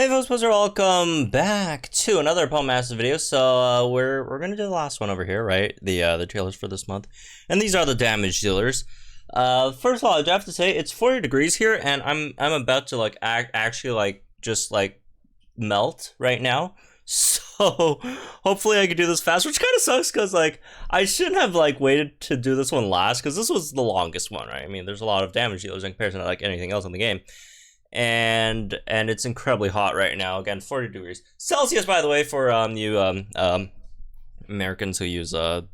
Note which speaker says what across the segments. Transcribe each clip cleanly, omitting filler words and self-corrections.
Speaker 1: Hey folks, welcome back to another Pokemon Master video. So we're gonna do the last one over here, right? The trailers for this month, and these are the damage dealers. First of all, I do have to say it's 40 degrees here, and I'm about to like actually just melt right now. So hopefully I can do this fast, which kind of sucks because like I shouldn't have waited to do this one last because this was the longest one, right? I mean, there's a lot of damage dealers in comparison to like anything else in the game. And it's incredibly hot right now. Again, 40 degrees Celsius, by the way, for you Americans who use whatever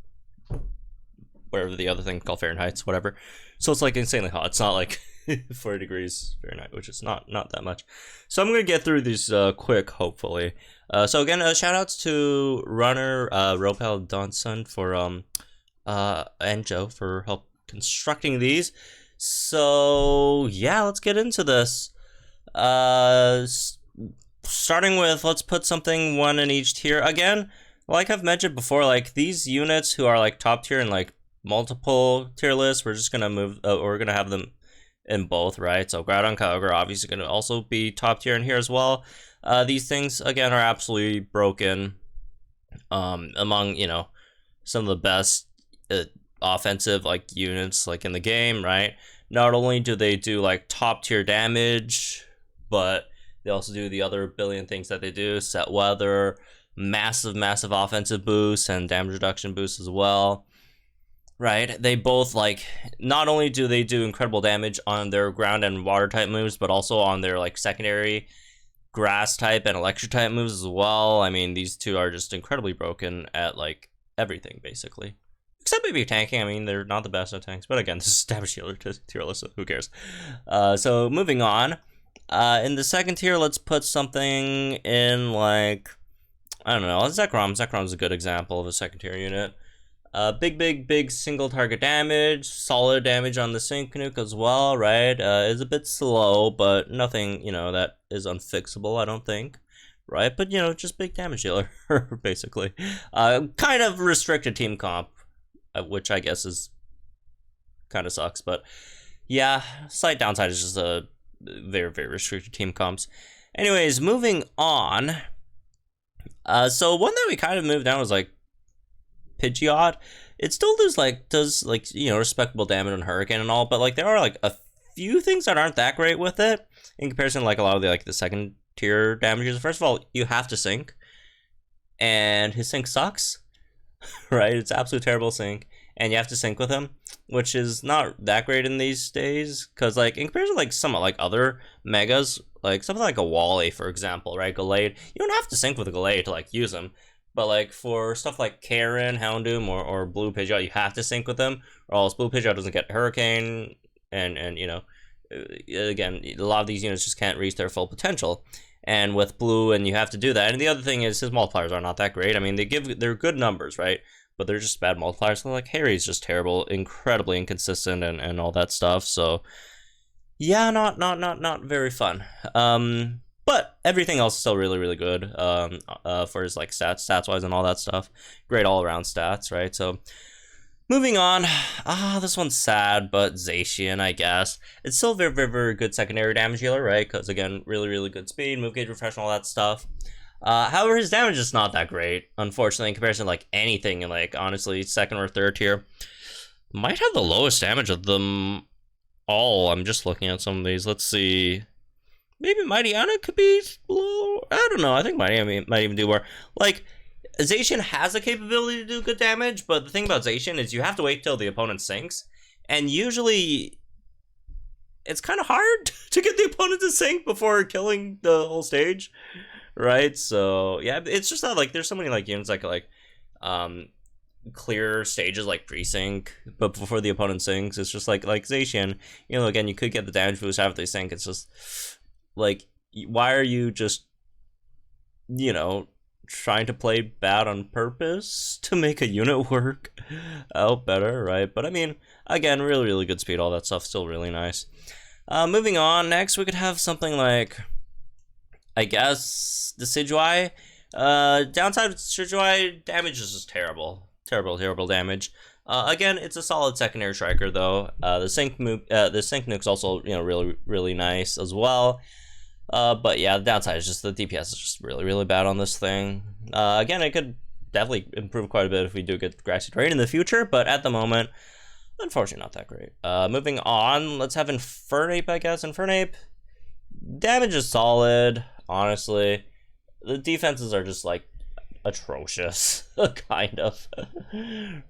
Speaker 1: the other thing called Fahrenheit, whatever. So it's like insanely hot. It's not like 40 degrees Fahrenheit, which is not that much. So I'm gonna get through these quick, hopefully. So again, shout outs to Runner, Ropel Donson for and Joe for help constructing these. So yeah, let's get into this. Starting with, let's put something one in each tier. Again, like I've mentioned before, like these units who are like top tier and like multiple tier lists, we're just gonna move, we're gonna have them in both, right? So Groudon, Kyogre obviously gonna also be top tier in here as well. These things again are absolutely broken. Among, you know, some of the best offensive like units like in the game, right? Not only do they do like top tier damage, but they also do the other billion things that they do: set weather, massive offensive boosts, and damage reduction boosts as well, right? They both like, not only do they do incredible damage on their ground and water type moves, but also on their like secondary grass type and electric type moves as well. I mean, these two are just incredibly broken at like everything basically. Except maybe tanking. I mean, they're not the best at tanks. But again, this is damage dealer tier list, so who cares? So moving on. In the second tier, let's put something in like, I don't know, Zekrom. Zekrom's a good example of a second tier unit. Big single target damage. Solid damage on the Sync Nuke as well, right? Is a bit slow, but nothing, you know, that is unfixable, I don't think. Right? But, you know, just big damage dealer, basically. Kind of restricted team comp, which I guess is kind of sucks, but yeah, slight downside is just a very restricted team comps. Anyways, moving on. So one that we kind of moved down was like Pidgeot. It still does you know, respectable damage on Hurricane and all, but like there are like a few things that aren't that great with it in comparison to like a lot of the like the second tier damages. First of all, you have to sync, and his sync sucks. Right, it's absolute terrible sync, and you have to sync with him, which is not that great in these days, because like in comparison to like some like other megas, like something like a Wally, for example, right? Gallade, you don't have to sync with a Gallade to like use him, but like for stuff like Karen, Houndoom, or Blue Pidgeot, you have to sync with them, or else Blue Pidgeot doesn't get Hurricane, and you know, again, a lot of these units just can't reach their full potential. And with Blue, and you have to do that. And the other thing is his multipliers are not that great. I mean, they're good numbers, right? But they're just bad multipliers. So like Harry's just terrible, incredibly inconsistent, and all that stuff. So yeah, not very fun. But everything else is still really good. For his like stats wise and all that stuff. Great all around stats, right? So moving on. This one's sad, but Zacian, I guess. It's still very good secondary damage healer, right? Because again, really good speed, move gauge refresh, and all that stuff. However, his damage is not that great, unfortunately, in comparison to like anything in like honestly second or third tier. Might have the lowest damage of them all. I'm just looking at some of these. Let's see. Maybe Mighty Anna could be low. I don't know. I think Mighty Anna might even do more. Like, Zacian has the capability to do good damage, but the thing about Zacian is you have to wait till the opponent sinks, and usually it's kind of hard to get the opponent to sink before killing the whole stage, right? So yeah, it's just that like there's so many like units that like clear stages like pre-sync, but before the opponent sinks, it's just like Zacian, you know, again, you could get the damage boost after they sink. It's just like, why are you just, you know, trying to play bad on purpose to make a unit work out better, right? But I mean, again, really good speed, all that stuff, still really nice. Moving on, next we could have something like, I guess, the Decidueye. Downside of Decidueye, damage is just terrible damage. Again, it's a solid secondary striker though. The sync nuke's also, you know, really nice as well. But yeah, the downside is just the DPS is just really, really bad on this thing. Again, it could definitely improve quite a bit if we do get Grassy Terrain in the future, but at the moment, unfortunately not that great. Moving on, let's have Infernape, I guess. Infernape, damage is solid, honestly. The defenses are just, like, atrocious, kind of.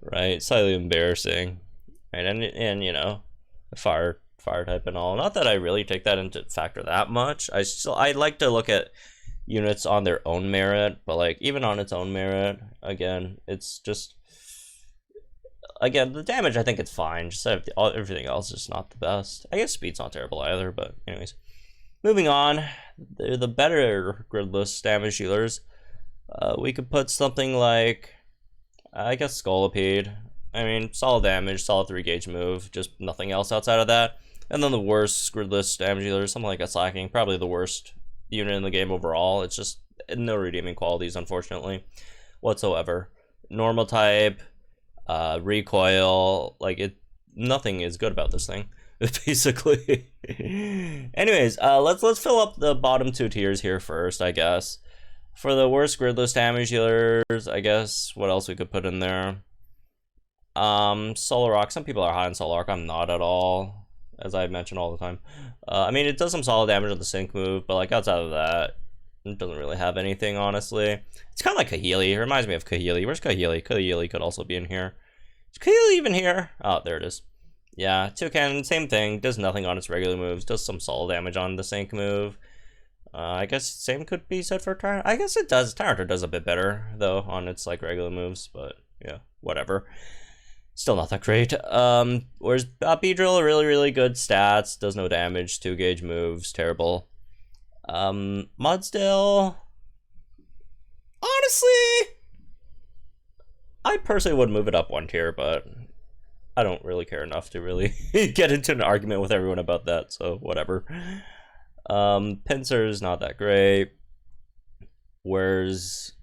Speaker 1: Right, slightly embarrassing. Right, and you know, fire type and all. Not that I really take that into factor that much. I like to look at units on their own merit, but like even on its own merit, again, it's just the damage I think it's fine. Just everything else is not the best. I guess speed's not terrible either, but anyways. Moving on, the better gridless damage dealers. We could put something like, I guess Scolipede. I mean, solid damage, solid 3-gauge move, just nothing else outside of that. And then the worst gridless damage dealer, something like a Slacking, probably the worst unit in the game overall. It's just no redeeming qualities, unfortunately, whatsoever. Normal type, recoil, nothing is good about this thing, basically. Anyways, let's fill up the bottom 2 tiers here first, I guess. For the worst gridless damage dealers, I guess what else we could put in there? Solar Rock. Some people are high on Solar Rock. I'm not at all, as I mention all the time. I mean, it does some solid damage on the sync move, but like outside of that, it doesn't really have anything, honestly. It's kind of like Kahili. It reminds me of Kahili. Where's Kahili? Kahili could also be in here. Is Kahili even here? Oh, there it is. Yeah, Toucan, same thing. Does nothing on its regular moves. Does some solid damage on the sync move. I guess same could be said for Tyranitar. I guess it does. Tyranitar does a bit better, though, on its like regular moves, but yeah, whatever. Still not that great. Whereas Beedrill, really good stats, does no damage, 2-gauge moves, terrible. Mudsdale, honestly, I personally would move it up 1 tier, but I don't really care enough to really get into an argument with everyone about that, so whatever. Pinsir's not that great. Where's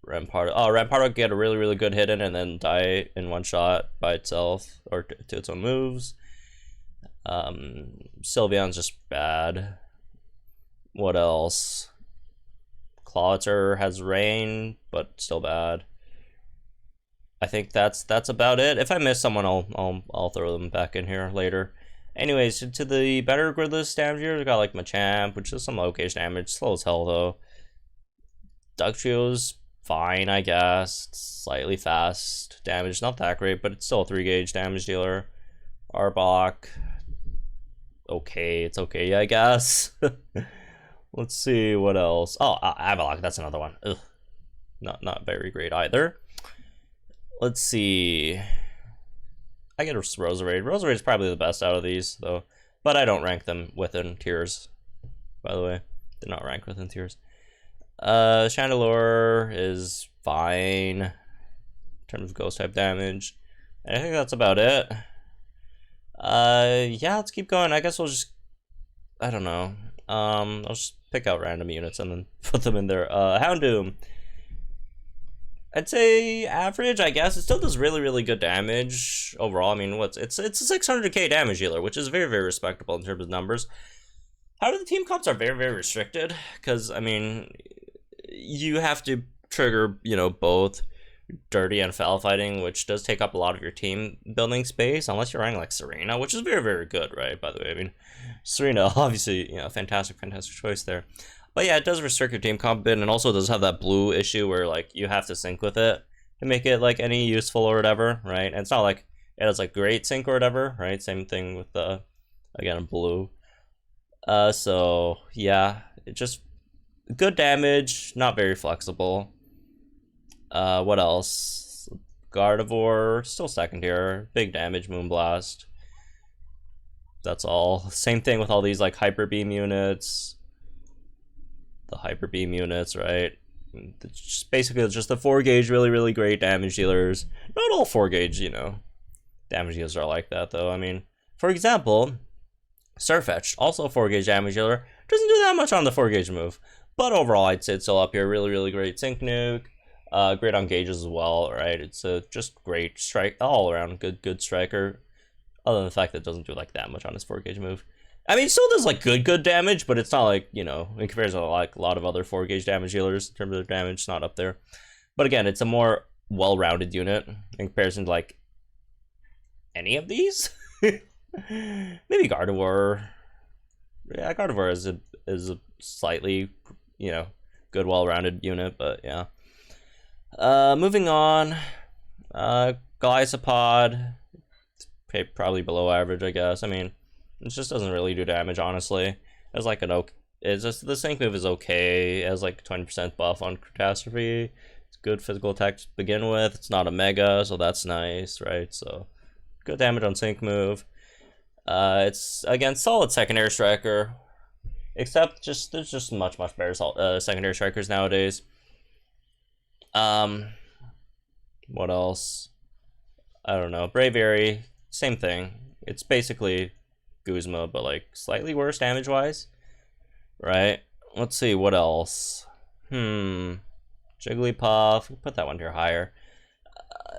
Speaker 1: Rampardo? Oh, Rampardo get a really good hit in and then die in 1 shot by itself or to its own moves. Sylveon's just bad. What else? Clawitzer has rain, but still bad. I think that's about it. If I miss someone, I'll throw them back in here later. Anyways, to the better gridless damage here, we got like Machamp, which is some low-gauge damage, slow as hell though. Dugtrio's fine, I guess. It's slightly fast damage, not that great, but it's still a 3-gauge damage dealer. Arbok, okay, it's okay, I guess. Let's see what else. Oh, Avalok, that's another one. Ugh. Not very great either. Let's see. I get Roserade. Roserade is probably the best out of these, though. But I don't rank them within tiers, by the way. They're not ranked within tiers. Chandelure is fine in terms of ghost type damage. And I think that's about it. Yeah, let's keep going. I guess we'll just, I don't know. I'll just pick out random units and then put them in there. Houndoom. I'd say average, I guess. It still does really good damage overall. I mean, it's a 600k damage dealer, which is very respectable in terms of numbers. However, the team comps are very restricted because, I mean, you have to trigger, you know, both dirty and foul fighting, which does take up a lot of your team building space, unless you're running like Serena, which is very good, right? By the way, I mean, Serena, obviously, you know, fantastic choice there. But yeah, it does restrict your team comp a bit, and also does have that blue issue where like you have to sync with it to make it like any useful or whatever, right? And it's not like it has like great sync or whatever, right? Same thing with the again blue. So yeah, it just good damage, not very flexible. What else? Gardevoir, still second tier, big damage, Moonblast. That's all. Same thing with all these like Hyper Beam units. The Hyper Beam units, right? It's just basically just the 4-gauge really great damage dealers. Not all 4-gauge, you know, damage dealers are like that though. I mean, for example, Surfetch, also a 4-gauge damage dealer, doesn't do that much on the 4-gauge move. But overall, I'd say it's still up here. Really great sync nuke. Great on gauges as well, right? It's a just great strike, all around good striker. Other than the fact that it doesn't do like that much on his 4-gauge move. I mean, it still does like good damage, but it's not like, you know, in comparison to like a lot of other 4-gauge damage dealers in terms of their damage, it's not up there. But again, it's a more well-rounded unit in comparison to like any of these. Maybe Gardevoir. Yeah, Gardevoir is a slightly, you know, good, well-rounded unit, but yeah. Moving on. Golisopod. Probably below average, I guess. I mean, it just doesn't really do damage, honestly. It's like an okay. It's just the sync move is okay. It has like 20% buff on Catastrophe. It's good physical attack to begin with. It's not a mega, so that's nice, right? So good damage on sync move. It's again solid secondary striker, except there's just much better secondary strikers nowadays. What else? I don't know. Braviary, same thing. It's basically Guzma, but like slightly worse damage wise, right? Let's see what else. Jigglypuff. Put that one here higher.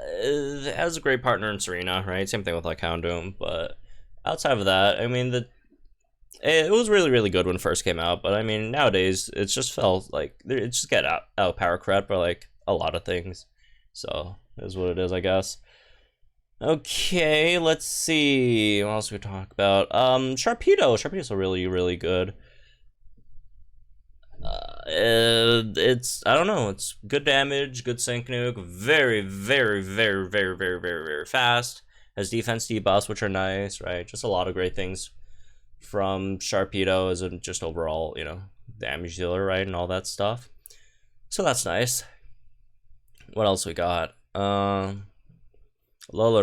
Speaker 1: It has a great partner in Serena, right? Same thing with like Houndoom, but outside of that, I mean, it was really good when it first came out, but I mean, nowadays it just felt like it just got out power crap by like a lot of things. So it is what it is, I guess. Okay, let's see what else we talk about. Sharpedo. Sharpedo's a really good. It's, I don't know, it's good damage, good sync nuke, very fast. Has defense debuffs, which are nice, right? Just a lot of great things from Sharpedo as a just overall, you know, damage dealer, right, and all that stuff. So that's nice. What else we got? Lola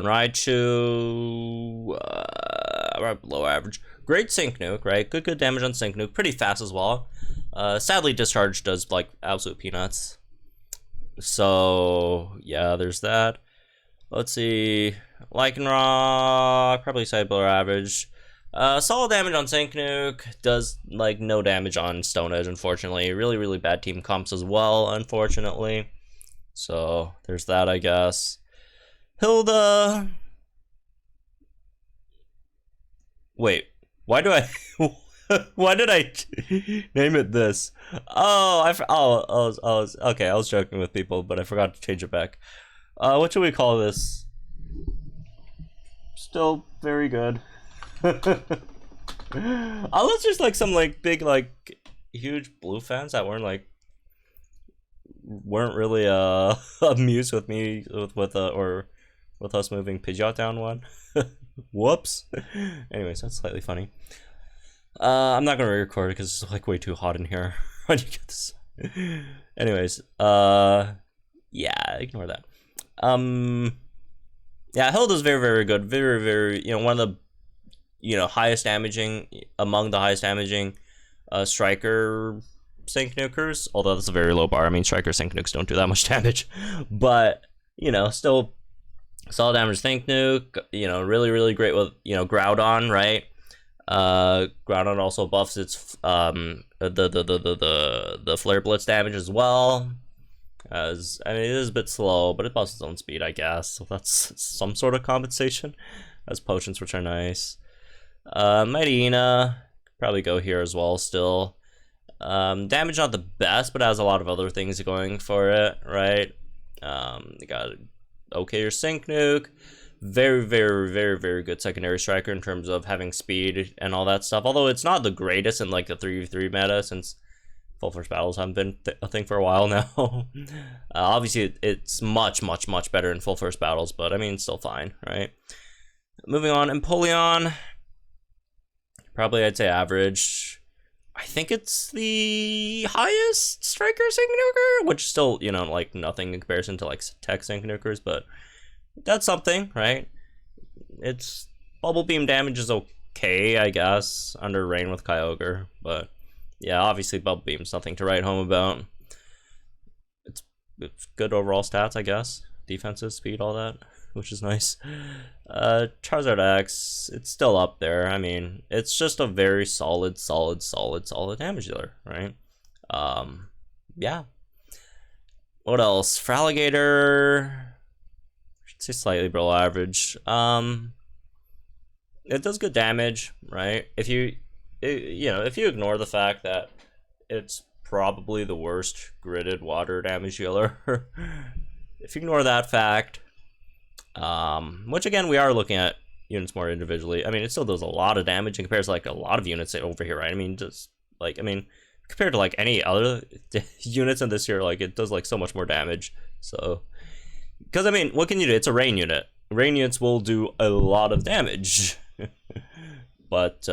Speaker 1: Raichu, right below average. Great sync nuke, right? Good damage on sync nuke. Pretty fast as well. Sadly, discharge does like absolute peanuts. So yeah, there's that. Let's see. Lycanroc, probably side below average. Solid damage on sync nuke. Does like no damage on Stone Edge, unfortunately. Really bad team comps as well, unfortunately. So there's that, I guess. Hilda. Wait, why do I? Why did I name it this? Oh, I was okay. I was joking with people, but I forgot to change it back. What should we call this? Still very good. Unless there's like some like big like huge blue fans that weren't really amused with me with us moving Pidgeot down one. Whoops. Anyways, that's slightly funny. I'm not gonna re-record it because it's like way too hot in here. How do you get this? Anyways, yeah, ignore that. Yeah, Hilda's very good. Very, you know, one of the, you know, among the highest damaging striker sync nukers, although that's a very low bar. I mean, striker sync nukes don't do that much damage, but you know, still solid damage sync nuke. You know, really great with, you know, Groudon, right? Groudon also buffs its the Flare Blitz damage as well. As I mean, it is a bit slow, but it buffs its own speed, I guess. So that's some sort of compensation. Has potions, which are nice. Mightyena probably go here as well. Still, damage not the best, but has a lot of other things going for it, right? You got okay your sync nuke. Very good secondary striker in terms of having speed and all that stuff. Although it's not the greatest in like the 3v3 meta, since full force battles haven't been a thing for a while now. Obviously, it's much better in full force battles, but I mean, still fine, right? Moving on, Empoleon. Probably I'd say average. I think it's the highest striker sync nuker, which still, you know, like nothing in comparison to like tech sync nukers, but that's something, right? It's bubble beam damage is okay, I guess, under rain with Kyogre, but yeah, obviously bubble beam's nothing to write home about. It's good overall stats, I guess. Defensive, speed, all that, which is nice. Charizard X, it's still up there. I mean, it's just a very solid damage dealer, right? Yeah. What else? For Alligator, say slightly below average. It does good damage, right? If you you know, if you ignore the fact that it's probably the worst gridded water damage dealer, if you ignore that fact, which again we are looking at units more individually. I mean, it still does a lot of damage in comparison to like a lot of units over here, right? I mean, just like compared to like any other units in this year, like it does like so much more damage. So, because I mean, what can you do? It's a rain unit. Rain units will do a lot of damage, but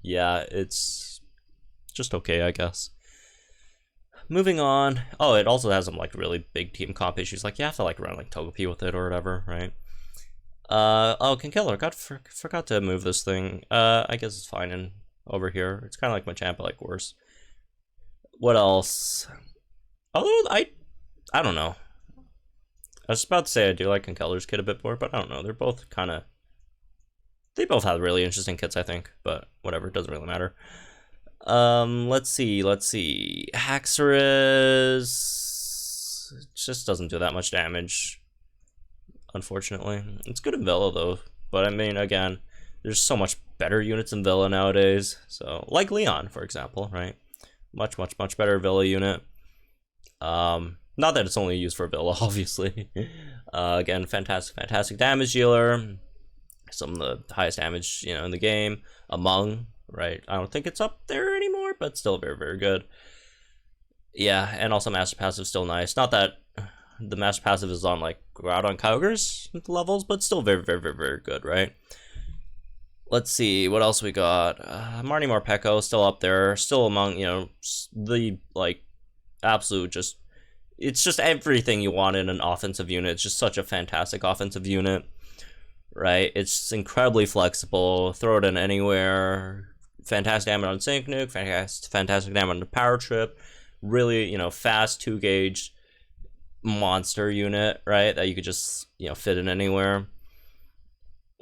Speaker 1: yeah, it's just okay, I guess. Moving on. Oh, it also has some like really big team comp issues. Like you have to like run like Togepi with it or whatever, right? Oh, Kingdra. Forgot to move this thing. I guess it's fine in over here. It's kind of like Machamp, but like worse. What else? Although I don't know. I was about to say I do like Conkeldur's kit a bit more, but I don't know. They're both kind of. They both have really interesting kits, I think. But whatever, it doesn't really matter. Let's see. Haxorus just doesn't do that much damage, unfortunately. It's good in Villa though, but I mean, again, there's so much better units in Villa nowadays. So, like Leon, for example, right? Much better Villa unit. Not that it's only used for Villa, obviously. Again, fantastic damage dealer. Some of the highest damage, you know, in the game. Among. Right, I don't think it's up there anymore, but still very good. Yeah, and also Master Passive still nice. Not that the Master Passive is on like Groudon Kyogre's levels, but still very good, right? Let's see what else we got. Marty Marpekko still up there, still among, you know, the like absolute just. It's just everything you want in an offensive unit. It's just such a fantastic offensive unit, right? It's incredibly flexible. Throw it in anywhere. Fantastic damage on Sync Nuke, fantastic damage on the Power Trip, really, you know, fast 2-gauge monster unit, right? That you could just, you know, fit in anywhere.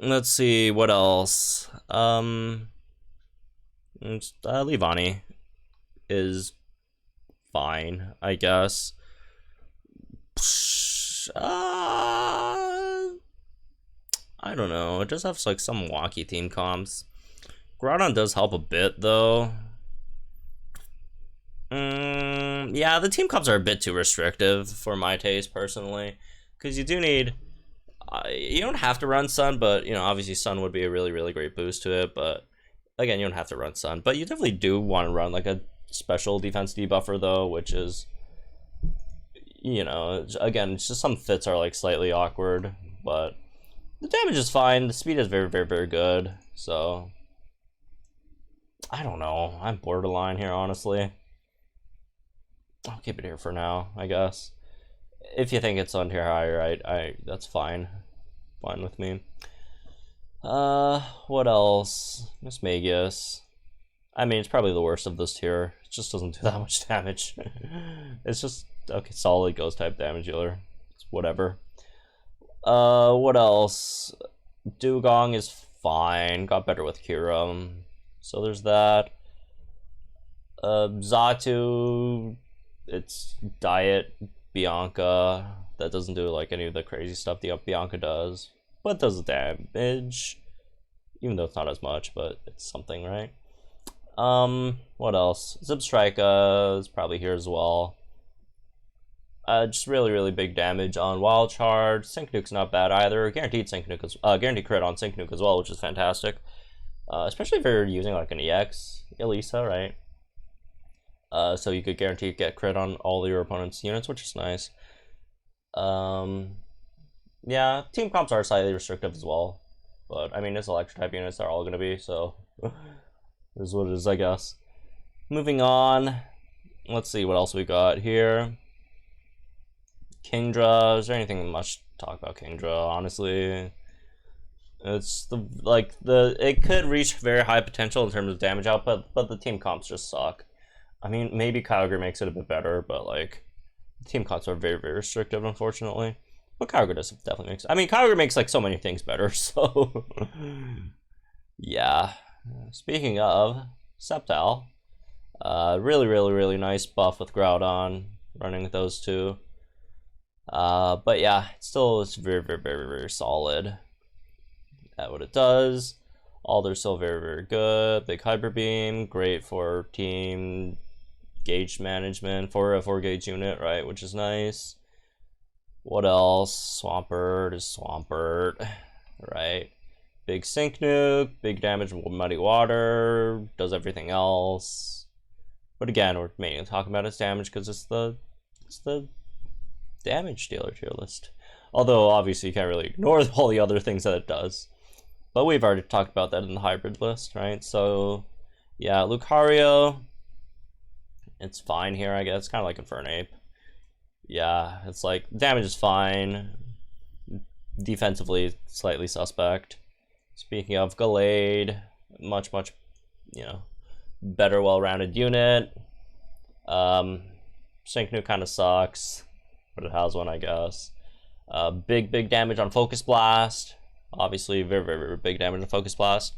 Speaker 1: Let's see, what else? Leavanny is fine, I guess. I don't know, it does have like some wonky team comps. Groudon does help a bit, though. Yeah, the team comps are a bit too restrictive for my taste, personally. Because you do need... you don't have to run Sun, but, you know, obviously Sun would be a really great boost to it. But, again, you don't have to run Sun. But you definitely do want to run, like, a special defense debuffer, though, which is... You know, again, it's just some fits are, like, slightly awkward. But the damage is fine. The speed is very good. So... I don't know. I'm borderline here, honestly. I'll keep it here for now, I guess. If you think it's on tier higher, I that's fine. Fine with me. What else? Miss Magius. I mean, it's probably the worst of this tier. It just doesn't do that much damage. It's just, okay, solid ghost type damage dealer. It's whatever. What else? Dugong is fine. Got better with Kira. So there's that. Xatu, it's Diet Bianca. That doesn't do like any of the crazy stuff the Bianca does, but does damage, even though it's not as much, but it's something, right? What else? Zipstrika is probably here as well. Just really big damage on Wild Charge. Sync Nuke's not bad either. Guaranteed Sync Nuke, guaranteed crit on Sync Nuke as well, which is fantastic. Especially if you're using like an EX Elisa, right? So you could guarantee get crit on all your opponent's units, which is nice. Yeah, team comps are slightly restrictive as well, but I mean, it's electric type units are all gonna be, so this is what it is, I guess. Moving on, let's see what else we got here. Kingdra. Is there anything much to talk about Kingdra? Honestly, it's it could reach very high potential in terms of damage output, but the team comps just suck. I mean, maybe Kyogre makes it a bit better, but like the team comps are very restrictive, unfortunately. But Kyogre does definitely makes. I mean, Kyogre makes like so many things better. So yeah. Speaking of Sceptile, really nice buff with Groudon running with those two. But yeah, it's very solid at what it does. All they're still very, very good. Big Hyper Beam, great for team gauge management for a 4-gauge unit, right? Which is nice. What else? Swampert is Swampert, right? Big Sink Nuke, big damage with Muddy Water, does everything else. But again, we're mainly talking about its damage because it's the damage dealer tier list. Although obviously you can't really ignore all the other things that it does. But we've already talked about that in the hybrid list, right? So yeah, Lucario, it's fine here, I guess. Kind of like Infernape. Yeah, it's like damage is fine. Defensively, slightly suspect. Speaking of Gallade, much, you know, better, well-rounded unit. Sinknu kind of sucks, but it has one, I guess. Big damage on Focus Blast. Obviously, very big damage on Focus Blast.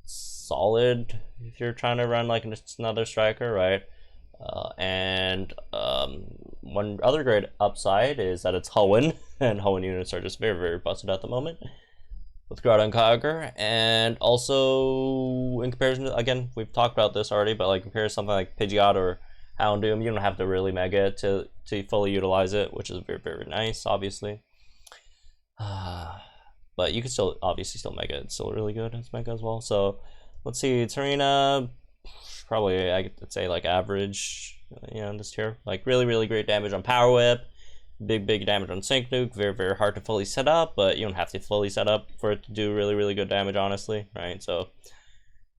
Speaker 1: Solid if you're trying to run like another striker, right? One other great upside is that it's Hoenn, and Hoenn units are just very busted at the moment with Groudon Kyogre. And also, in comparison to, again, we've talked about this already, but like compare something like Pidgeot or Houndoom, you don't have to really mega it to fully utilize it, which is very nice, obviously. But you can still obviously still mega. It's still really good as mega as well. So let's see, Tarina, probably I could say like average, you know, in this tier. Like really great damage on Power Whip, big damage on Sink Nuke. Very hard to fully set up, but you don't have to fully set up for it to do really good damage, honestly, right? So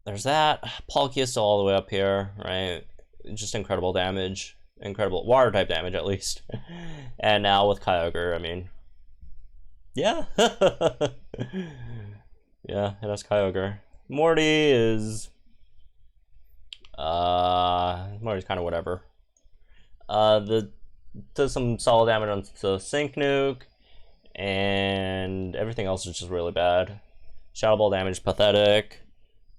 Speaker 1: there's that. Palkia is still all the way up here, right? Just incredible damage, incredible water type damage at least. And now with Kyogre, I mean, yeah. Yeah, it has Kyogre. Morty is Morty's kind of whatever. Does some solid damage on the Sink Nuke, and everything else is just really bad. Shadow Ball damage pathetic.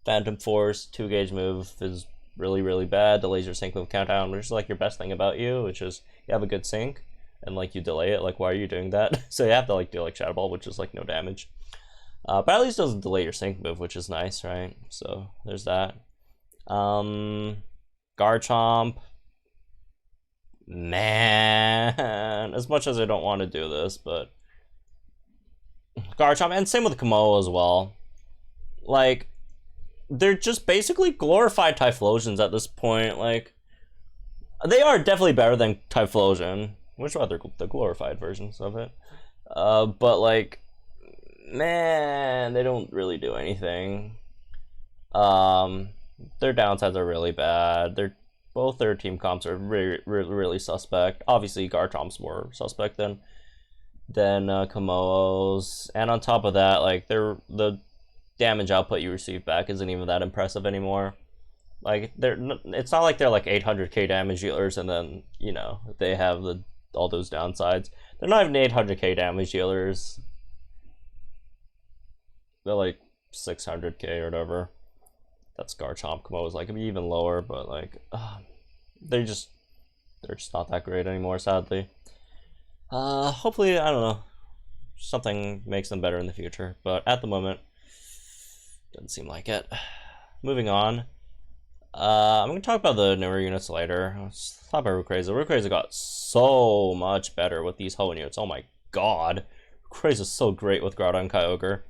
Speaker 1: Phantom Force 2-gauge move is really bad. The laser sync move countdown, which is like your best thing about you, which is you have a good sync and like you delay it. Like, why are you doing that? So you have to like do like Shadow Ball, which is like no damage. But at least it doesn't delay your sync move, which is nice, right? So there's that. Garchomp, man, as much as I don't want to do this, but Garchomp, and same with Komodo as well. Like, they're just basically glorified Typhlosions at this point. Like, they are definitely better than Typhlosion, which are the glorified versions of it. But like, man, they don't really do anything. Their downsides are really bad. Both their team comps are really suspect. Obviously, Garchomp's more suspect than Komodo's, and on top of that, like the damage output you receive back isn't even that impressive anymore. Like it's not like they're like 800k damage dealers, and then you know they have all those downsides. They're not even 800k damage dealers. They're like 600k or whatever. That's Garchomp. Komodo's like even lower, but like they're just not that great anymore, sadly. Hopefully, I don't know, something makes them better in the future, but at the moment doesn't seem like it. Moving on, I'm gonna talk about the newer units later. Let's talk about Rayquaza. Rayquaza got so much better with these Hoenn units. Oh my god, Rayquaza is so great with Groudon Kyogre.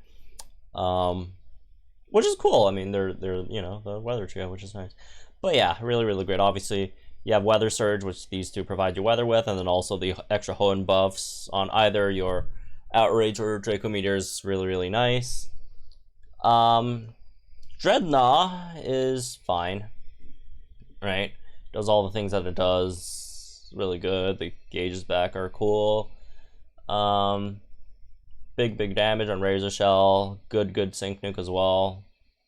Speaker 1: Which is cool. I mean, they're you know, the weather trio, which is nice. But yeah, really great. Obviously, you have Weather Surge, which these two provide you weather with, and then also the extra Hoenn buffs on either your Outrage or Draco Meteor is really nice. Dreadnought is fine, right? Does all the things that it does. Really good. The gauges back are cool. Big damage on Razor Shell. Good Sync Nuke as well.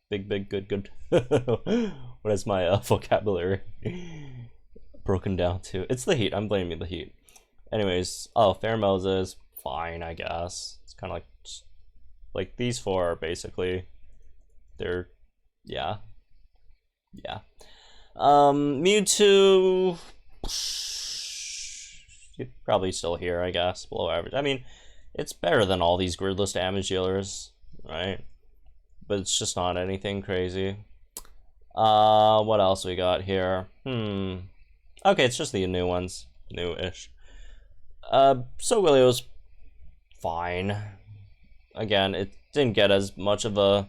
Speaker 1: Big good. What is my vocabulary broken down to? It's the heat. I'm blaming the heat. Anyways, Pheromosa is fine, I guess. It's kind of like these four are basically, they're, yeah. Mewtwo, probably still here, I guess, below average. I mean, it's better than all these gridless damage dealers, right? But it's just not anything crazy. What else we got here? Okay, it's just the new ones. New-ish. Solgaleo fine. Again, it didn't get as much of a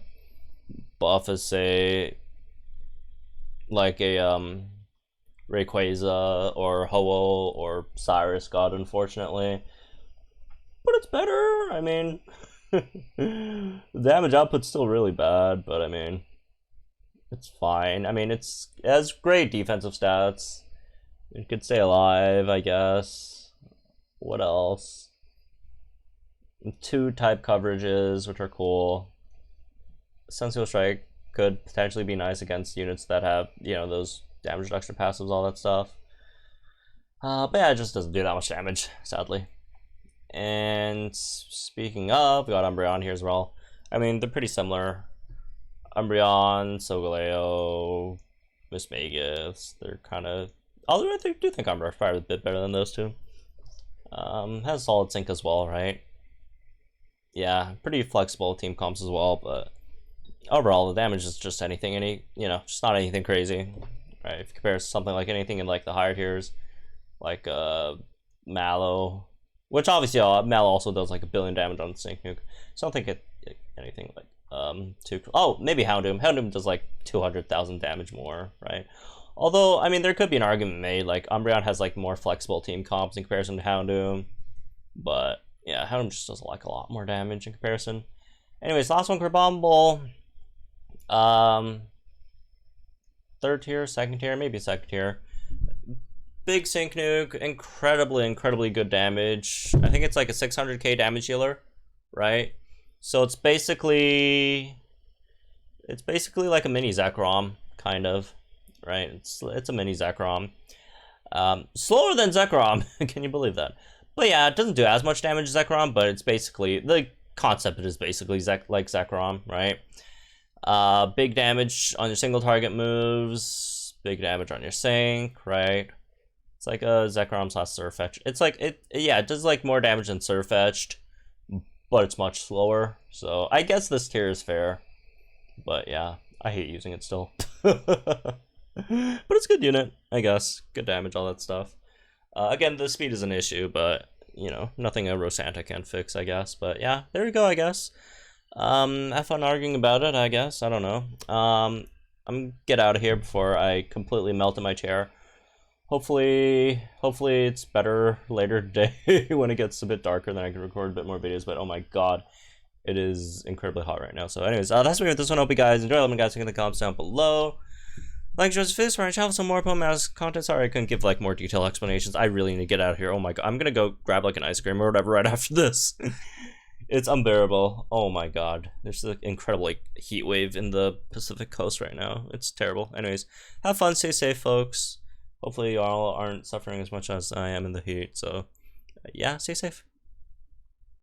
Speaker 1: buff as, say, like a Rayquaza or Ho-Oh or Cyrus got, unfortunately. But it's better. I mean, the damage output's still really bad, but I mean, it's fine. I mean, it has great defensive stats. It could stay alive, I guess. What else? 2 type coverages, which are cool. Sensible Strike could potentially be nice against units that have, you know, those damage reduction passives, all that stuff. But yeah, it just doesn't do that much damage, sadly. And speaking of, we got Umbreon here as well. I mean, they're pretty similar. Umbreon, Solgaleo, Mismagius, they're kind of... Although I do think Umbreon's probably a bit better than those two. Has solid sync as well, right? Yeah, pretty flexible team comps as well, but overall the damage is just anything, you know, just not anything crazy, right? If you compare something like anything in like the higher tiers, like Mallow, which obviously Mallow also does like 1 billion damage on Sync Nuke, so I don't think anything like maybe Houndoom. Houndoom does like 200,000 damage more, right? Although, I mean, there could be an argument made, like, Umbreon has, like, more flexible team comps in comparison to Houndoom. But, yeah, Houndoom just does, like, a lot more damage in comparison. Anyways, last one, Carbomble. 3rd tier, 2nd tier, maybe 2nd tier. Big Sync Nuke, incredibly good damage. I think it's, like, a 600k damage healer, right? So it's basically like a mini Zekrom, kind of. Right, it's a mini Zekrom. Slower than Zekrom, can you believe that? But yeah, it doesn't do as much damage as Zekrom, but it's basically, the concept is basically like Zekrom, right? Big damage on your single target moves, big damage on your sync, right? It's like a Zekrom / Surfetch. It's like, it does like more damage than Surfetched, but it's much slower. So I guess this tier is fair, but yeah, I hate using it still. But it's a good unit, I guess. Good damage, all that stuff. Again, the speed is an issue, but, you know, nothing a Rosanta can fix, I guess. But yeah, there we go, I guess. Have fun arguing about it, I guess. I don't know. I'm gonna get out of here before I completely melt in my chair. Hopefully it's better later today when it gets a bit darker, then I can record a bit more videos. But oh my god, it is incredibly hot right now. So anyways, that's me with this one. Hope you guys enjoy. Let me guys in the comments down below. Like Joseph Fist, where I travel some more Pokemon content. Sorry I couldn't give like more detailed explanations. I really need to get out of here. Oh my god, I'm gonna go grab like an ice cream or whatever right after this. It's unbearable. Oh my god, there's an incredible like heat wave in the Pacific Coast right now. It's terrible. Anyways, have fun, stay safe, folks. Hopefully y'all aren't suffering as much as I am in the heat. So yeah, stay safe.